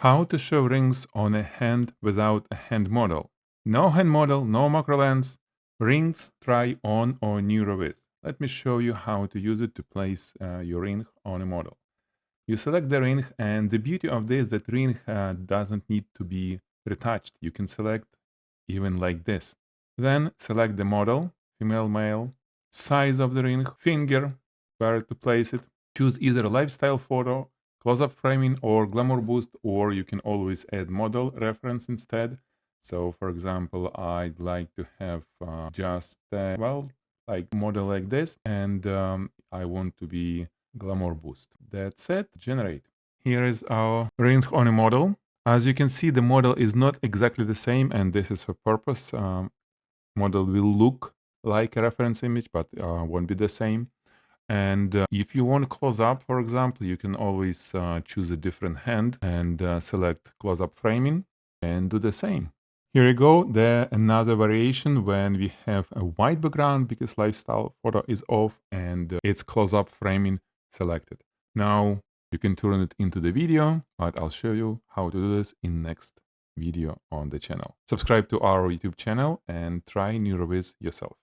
How to show rings on a hand without a hand model. No hand model, no macro lens. Rings try on NeuroViz. Let me show you how to use it to place your ring on a model. You select the ring, and the beauty of this is that ring doesn't need to be retouched. You can select even like this. Then select the model, female, male, size of the ring, finger, where to place it. Choose either lifestyle photo, close-up framing, or Glamour boost, or you can always add model reference instead. So for example, I'd like to have just, like model like this, and I want to be Glamour boost. That's it, generate. Here is our ring on a model. As you can see, the model is not exactly the same, and this is for purpose. Model will look like a reference image, but won't be the same. And if you want close up, for example, you can always choose a different hand and select close up framing and do the same. Here you go. There another variation when we have a white background because lifestyle photo is off and it's close up framing selected. Now you can turn it into the video, but I'll show you how to do this in next video on the channel. Subscribe to our YouTube channel and try NeuroViz yourself.